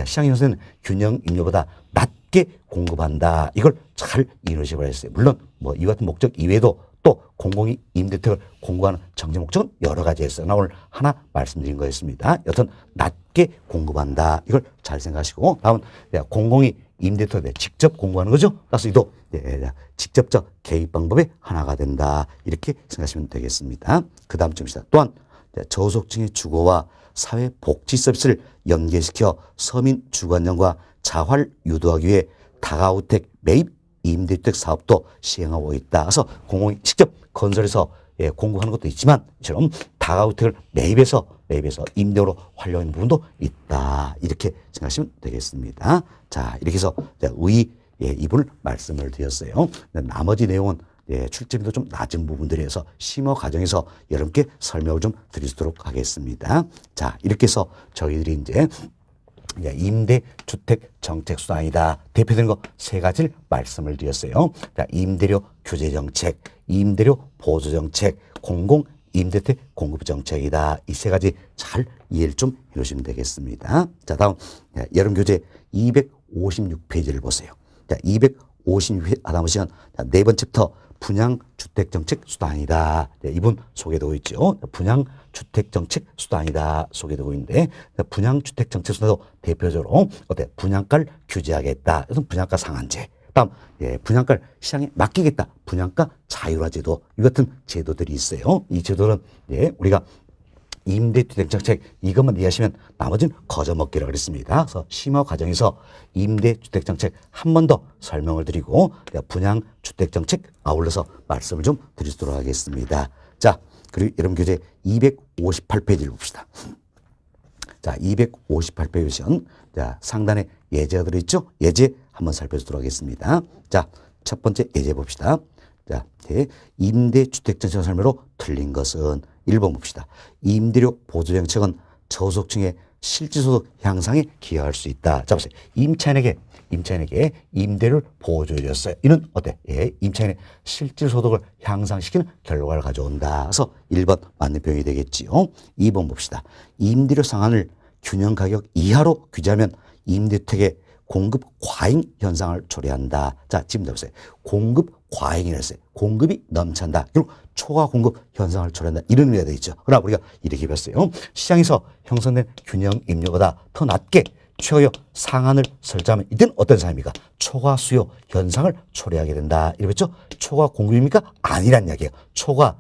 시장 현상은 균형 임료보다 낮게 공급한다. 이걸 잘 이루시고 했어요. 물론 뭐 이 같은 목적 이외에도 또 공공이 임대택을 공급하는 정책 목적은 여러 가지 있어요. 나 오늘 하나 말씀드린 거였습니다. 여튼 낮게 공급한다. 이걸 잘 생각하시고 다음은 공공이 임대택을 직접 공급하는 거죠. 따라서 이도 직접적 개입 방법의 하나가 된다. 이렇게 생각하시면 되겠습니다. 그 다음 점입니다. 또한 저소득층의 주거와 사회복지 서비스를 연계시켜 서민 주거 안정과 자활 유도하기 위해 다가구택 매입 임대주택 사업도 시행하고 있다. 그래서 공공이 직접 건설해서 공급하는 것도 있지만 이처럼 다가구택을 매입해서 임대로 활용하는 부분도 있다. 이렇게 생각하시면 되겠습니다. 자, 이렇게 해서 의 이분을 말씀을 드렸어요. 나머지 내용은 출제비도 좀 낮은 부분들에서 심화 과정에서 여러분께 설명을 좀 드리도록 하겠습니다. 자, 이렇게 해서 저희들이 이제 임대주택 정책 수단이다. 대표되는 거 세 가지를 말씀을 드렸어요. 자, 임대료 규제 정책, 임대료 보조 정책, 공공 임대택 공급 정책이다. 이 세 가지 잘 이해를 좀 해놓으시면 되겠습니다. 자, 다음 여름 교재 256페이지를 보세요. 자, 256페이지 하다 보시면 네 번째부터 분양주택정책 수단이다. 이분 소개되고 있죠. 분양주택정책 수단이다. 소개되고 있는데 분양주택정책 수단도 대표적으로 어때? 분양가를 규제하겠다. 그래서 분양가 상한제. 다음 분양가를 시장에 맡기겠다. 분양가 자율화 제도. 이 같은 제도들이 있어요. 이 제도는 우리가 임대주택 정책 이것만 이해하시면 나머지는 거저먹기라고 그랬습니다. 그래서 심화 과정에서 임대주택 정책 한 번 더 설명을 드리고 분양주택 정책 아울러서 말씀을 좀 드리도록 하겠습니다. 자, 그리고 여러분 교재 258페이지를 봅시다. 자, 258페이지 보시면 자, 상단에 예제가 들어있죠? 예제 한번 살펴보도록 하겠습니다. 자, 첫 번째 예제 봅시다. 자, 임대주택 정책 설명으로 틀린 것은 1번 봅시다. 임대료 보조 정책은 저소득층의 실질소득 향상에 기여할 수 있다. 자, 보세요. 임차인에게 임대료를 보조해줬어요. 이는 어때? 임차인의 실질소득을 향상시키는 결과를 가져온다. 그래서 1번 맞는 표현이 되겠지요. 2번 봅시다. 임대료 상한을 균형 가격 이하로 규제하면 임대주택의 공급 과잉 현상을 초래한다. 자, 지금 보세요. 공급 과잉이라 했어요. 공급이 넘친다. 결국 초과 공급 현상을 초래한다. 이런 의미가 되어 있죠. 그러나 우리가 이렇게 봤어요. 시장에서 형성된 균형 임료보다 더 낮게 최고의 상한을 설정하면 이때는 어떤 상황입니까? 초과 수요 현상을 초래하게 된다. 이랬죠? 초과 공급입니까? 아니란 이야기예요. 초과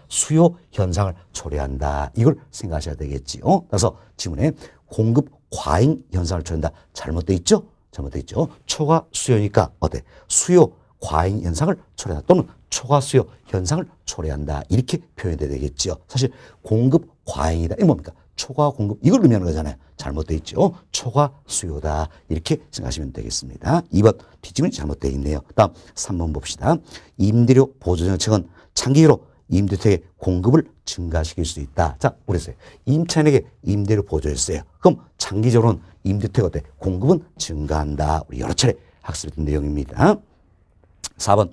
수요 현상을 초래한다. 이걸 생각하셔야 되겠지요. 그래서 지문에 공급 과잉 현상을 초래한다. 잘못되어 있죠? 잘못되어 있죠. 초과 수요니까 어때? 수요 과잉 현상을 초래한다. 또는 초과 수요 현상을 초래한다. 이렇게 표현돼야 되겠죠. 사실 공급 과잉이다. 이게 뭡니까? 초과 공급 이걸 의미하는 거잖아요. 잘못되어 있죠. 초과 수요다. 이렇게 생각하시면 되겠습니다. 2번 뒷집은 잘못되어 있네요. 다음 3번 봅시다. 임대료 보조 정책은 장기로 임대주택의 공급을 증가시킬 수 있다. 자, 그랬어요. 임차인에게 임대료 보조했어요. 그럼 장기적으로는 임대주택 어때? 공급은 증가한다. 우리 여러 차례 학습했던 내용입니다. 4번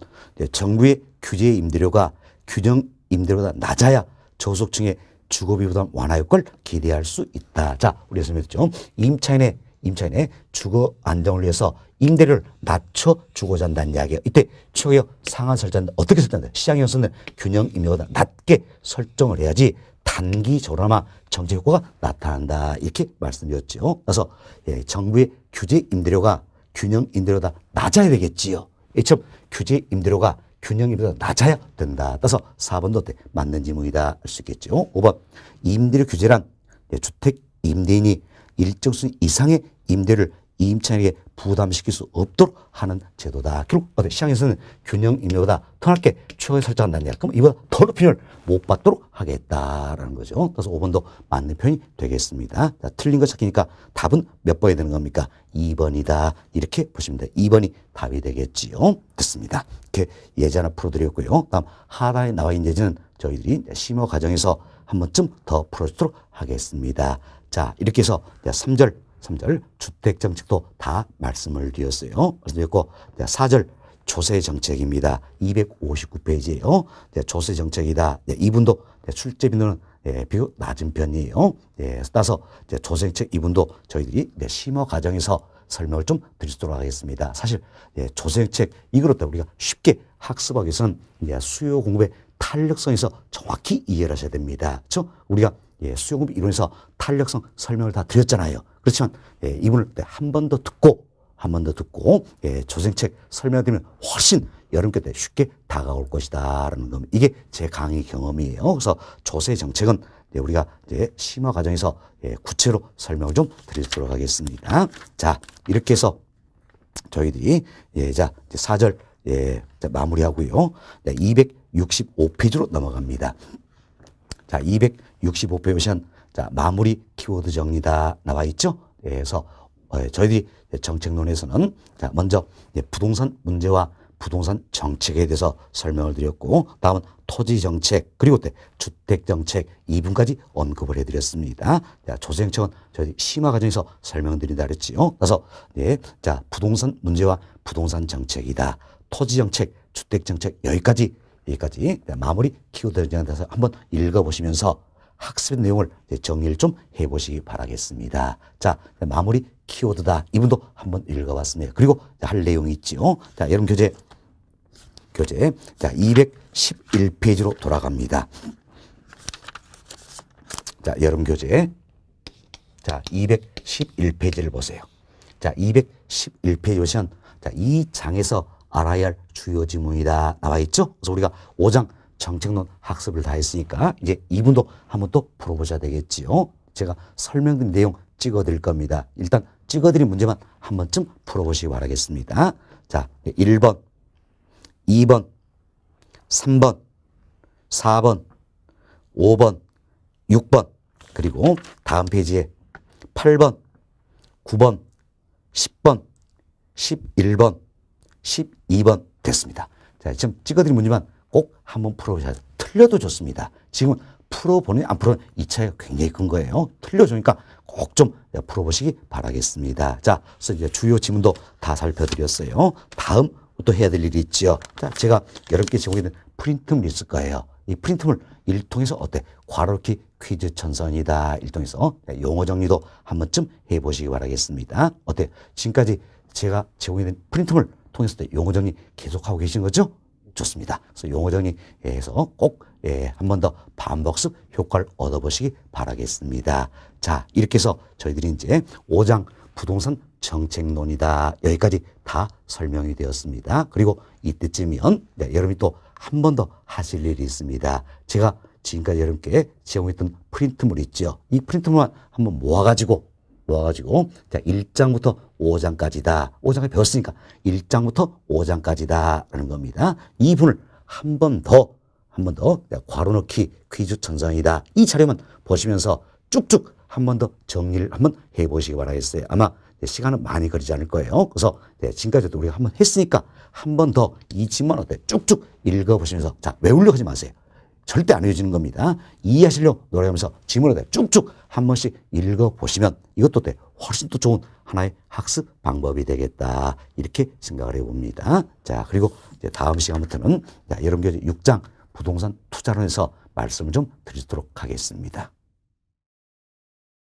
정부의 규제 임대료가 균형 임대료보다 낮아야 저소득층의 주거비 부담 완화 효과를 기대할 수 있다. 자, 우리 설명했죠. 임차인의 주거 안정을 위해서 임대료를 낮춰 주고자 한다는 이야기예요. 이때 최고의 상한 설정한다. 어떻게 설정한다? 시장에서는 균형 임대료보다 낮게 설정을 해야지 단기적으로나마 정책 효과가 나타난다. 이렇게 말씀드렸죠. 그래서 정부의 규제 임대료가 균형 임대료보다 낮아야 되겠지요. 이처럼 규제 임대료가 균형 임대료보다 낮아야 된다. 따라서 4번도 어때? 맞는 지문이다 할 수 있겠죠. 5번 임대료 규제란 주택 임대인이 일정 수 이상의 임대료를 임차인에게 부담시킬 수 없도록 하는 제도다. 결국 어때? 시장에서는 균형 임대료보다 더 낮게 최고에 설정한다는 이야기. 그럼 이보다 더 높은 을 못 받도록 하겠다라는 거죠. 그래서 5번도 맞는 표현이 되겠습니다. 자, 틀린 거 찾기니까 답은 몇 번이 되는 겁니까? 2번이다. 이렇게 보시면 돼요. 2번이 답이 되겠지요. 됐습니다. 이렇게 예제 하나 풀어드렸고요. 다음 하단에 나와 있는 예제는 저희들이 심화 과정에서 한 번쯤 더 풀어주도록 하겠습니다. 자, 이렇게 해서 3절 주택정책도 다 말씀을 드렸어요. 그래서 4절 조세정책입니다. 259페이지예요. 조세정책이다. 이분도 출제 빈도는 비교적 낮은 편이에요. 따라서 조세정책 이분도 저희들이 심화 과정에서 설명을 좀 드리도록 하겠습니다. 사실 조세정책 이거로 우리가 쉽게 학습하기 위해서는 수요 공급의 탄력성에서 정확히 이해를 하셔야 됩니다. 그렇죠? 우리가 수요 공급 이론에서 탄력성 설명을 다 드렸잖아요. 그렇지만 이분을 한 번 더 듣고 조세정책 설명드리면 훨씬 여러분께 쉽게 다가올 것이다라는 겁니다. 이게 제 강의 경험이에요. 그래서 조세정책은 우리가 이제 심화 과정에서 구체로 설명을 좀 드리도록 하겠습니다. 자, 이렇게 해서 저희들이 자 4절 마무리하고요. 265페이지로 넘어갑니다. 자, 265페이지 보시면 자, 마무리 키워드 정리다 나와 있죠. 그래서 저희들이 정책론에서는 자, 먼저 부동산 문제와 부동산 정책에 대해서 설명을 드렸고, 다음은 토지 정책, 그리고 주택 정책 2분까지 언급을 해드렸습니다. 자, 조세정책은 저희 심화 과정에서 설명드린다 그랬지요. 그래서 자, 부동산 문제와 부동산 정책이다. 토지 정책, 주택 정책 여기까지 마무리 키워드에 대해서 한번 읽어보시면서 학습의 내용을 정리를 좀 해보시기 바라겠습니다. 자, 마무리 키워드다. 이분도 한번 읽어봤습니다. 그리고 할 내용이 있지요. 자, 여러분 교재 자 211페이지로 돌아갑니다. 자, 여러분 교재 자 211페이지를 보세요. 자, 211페이지 보시면 자, 이 장에서 알아야 할 주요 지문이다 나와 있죠. 그래서 우리가 5장 정책론 학습을 다 했으니까 이제 이분도 한번 또 풀어보셔야 되겠지요. 제가 설명드린 내용 찍어드릴 겁니다. 일단 찍어드린 문제만 한 번쯤 풀어보시기 바라겠습니다. 자, 1번, 2번, 3번, 4번, 5번, 6번, 그리고 다음 페이지에 8번, 9번, 10번, 11번, 12번 됐습니다. 자, 지금 찍어드린 문제만 꼭 한번 풀어보셔야 돼요. 틀려도 좋습니다. 지금 풀어보는 안 풀어보는 이 차이가 굉장히 큰 거예요. 틀려주니까 꼭 좀 풀어보시기 바라겠습니다. 자, 그래서 이제 주요 지문도 다 살펴드렸어요. 다음 또 해야 될 일이 있죠. 자, 제가 여러분께 제공해드린 프린트물 있을 거예요. 이 프린트물 일통해서 괄호키 퀴즈 천선이다. 일통해서 용어 정리도 한 번쯤 해보시기 바라겠습니다. 지금까지 제가 제공해드린 프린트물 통해서 용어 정리 계속하고 계신 거죠? 좋습니다. 그래서 용어 정리해서 꼭 한 번 더 반복습 효과를 얻어보시기 바라겠습니다. 자, 이렇게 해서 저희들이 이제 5장 부동산 정책론이다. 여기까지 다 설명이 되었습니다. 그리고 이때쯤이면 여러분이 또 한 번 더 하실 일이 있습니다. 제가 지금까지 여러분께 제공했던 프린트물 있죠. 이 프린트물만 한번 모아가지고 자, 1장부터 5장까지다. 5장까지 배웠으니까 1장부터 5장까지다 라는 겁니다. 이 부분을 한 번 더 괄호 넣기 퀴즈 천선이다. 이 자료만 보시면서 쭉쭉 한 번 더 정리를 한번 해보시기 바라겠어요. 아마 시간은 많이 걸리지 않을 거예요. 그래서 지금까지도 우리가 한번 했으니까 한 번 더 이 지문만 쭉쭉 읽어보시면서 자, 외우려고 하지 마세요. 절대 안 외워지는 겁니다. 이해하시려고 노력하면서 지문을 쭉쭉 한 번씩 읽어보시면 이것도 훨씬 또 좋은 하나의 학습 방법이 되겠다. 이렇게 생각을 해봅니다. 자, 그리고 이제 다음 시간부터는 여러분 교재 6장 부동산 투자론에서 말씀을 좀 드리도록 하겠습니다.